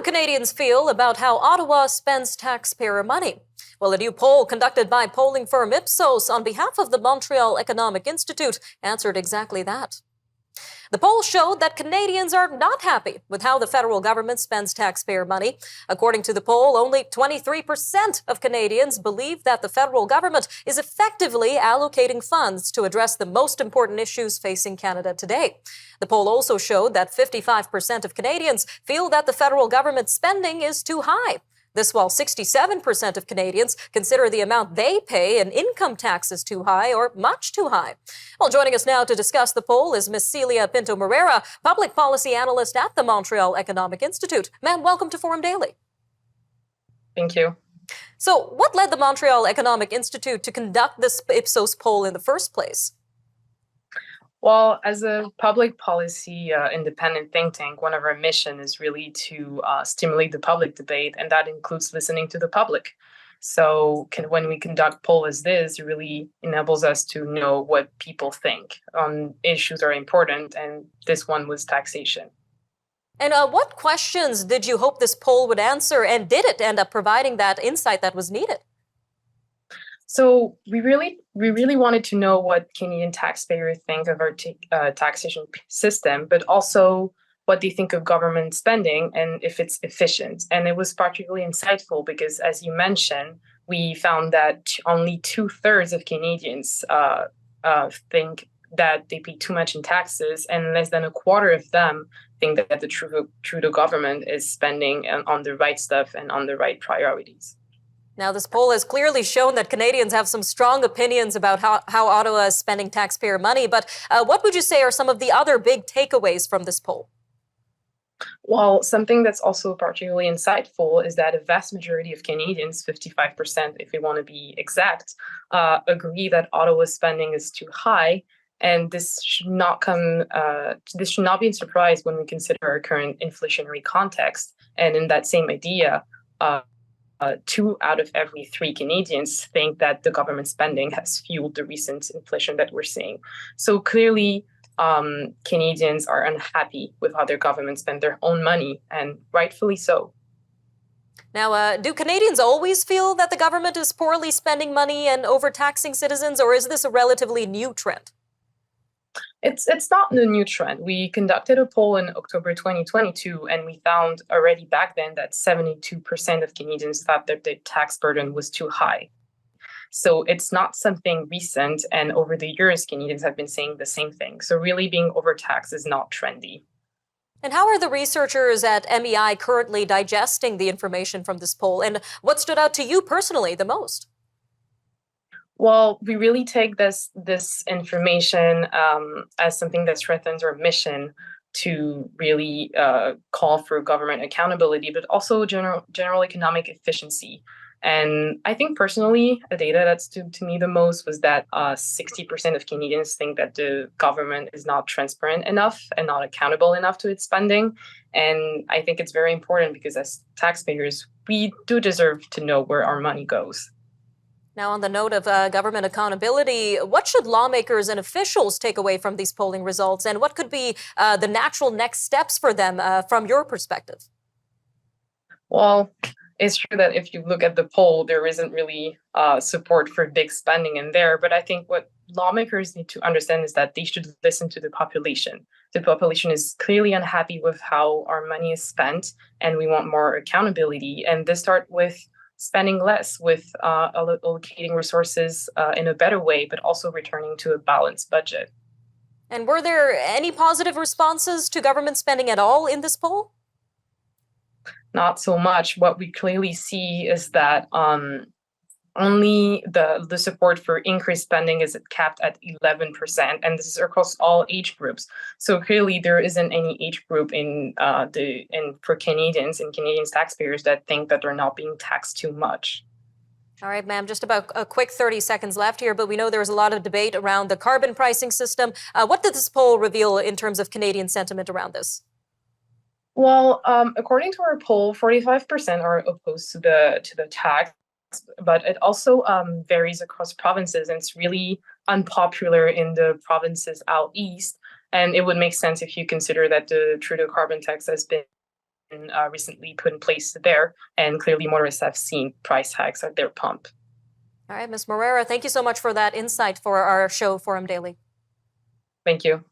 Canadians feel about how Ottawa spends taxpayer money? Well, a new poll conducted by polling firm Ipsos on behalf of the Montreal Economic Institute answered exactly that. The poll showed that Canadians are not happy with how the federal government spends taxpayer money. According to the poll, only 23% of Canadians believe that the federal government is effectively allocating funds to address the most important issues facing Canada today. The poll also showed that 55% of Canadians feel that the federal government spending is too high. This while 67% of Canadians consider the amount they pay in income taxes too high or much too high. Well, joining us now to discuss the poll is Ms. Celia Pinto Moreira, Public Policy Analyst at the Montreal Economic Institute. Ma'am, welcome to Forum Daily. Thank you. So what led the Montreal Economic Institute to conduct this Ipsos poll in the first place? Well, as a public policy independent think tank, one of our mission is really to stimulate the public debate, and that includes listening to the public. So when we conduct poll as this, it really enables us to know what people think on issues are important, and this one was taxation. And what questions did you hope this poll would answer, and did it end up providing that insight that was needed? So we really wanted to know what Canadian taxpayers think of our taxation system, but also what they think of government spending and if it's efficient. And it was particularly insightful because, as you mentioned, we found that only 2/3 of Canadians think that they pay too much in taxes, and less than a quarter of them think that the Trudeau government is spending on the right stuff and on the right priorities. Now, this poll has clearly shown that Canadians have some strong opinions about how Ottawa is spending taxpayer money. But what would you say are some of the other big takeaways from this poll? Well, something that's also particularly insightful is that a vast majority of Canadians, 55%, if we want to be exact, agree that Ottawa's spending is too high. And this should not be a surprise when we consider our current inflationary context. And in that same idea, 2 out of every 3 Canadians think that the government spending has fueled the recent inflation that we're seeing. So clearly, Canadians are unhappy with how their government spend their own money, and rightfully so. Now, do Canadians always feel that the government is poorly spending money and overtaxing citizens, or is this a relatively new trend? It's not a new trend. We conducted a poll in October 2022, and we found already back then that 72% of Canadians thought that the tax burden was too high. So it's not something recent, and over the years, Canadians have been saying the same thing. So really being overtaxed is not trendy. And how are the researchers at MEI currently digesting the information from this poll, and what stood out to you personally the most? Well, we really take this information as something that strengthens our mission to really call for government accountability, but also general economic efficiency. And I think personally, the data that stood to me the most was that 60% of Canadians think that the government is not transparent enough and not accountable enough to its spending. And I think it's very important because as taxpayers, we do deserve to know where our money goes. Now, on the note of government accountability, what should lawmakers and officials take away from these polling results, and what could be the natural next steps for them from your perspective? Well, it's true that if you look at the poll, there isn't really support for big spending in there. But I think what lawmakers need to understand is that they should listen to the population. The population is clearly unhappy with how our money is spent, and we want more accountability. And this starts with spending less, with allocating resources in a better way, but also returning to a balanced budget. And were there any positive responses to government spending at all in this poll? Not so much. What we clearly see is that only the support for increased spending is capped at 11%, and this is across all age groups. So clearly, there isn't any age group for Canadians and Canadian taxpayers that think that they're not being taxed too much. All right, ma'am, just about a quick 30 seconds left here, but we know there's a lot of debate around the carbon pricing system. What did this poll reveal in terms of Canadian sentiment around this? Well, according to our poll, 45% are opposed to the tax, but it also varies across provinces, and it's really unpopular in the provinces out east. And it would make sense if you consider that the Trudeau carbon tax has been recently put in place there, and clearly motorists have seen price hikes at their pump. All right, Ms. Moreira, thank you so much for that insight for our show, Forum Daily. Thank you.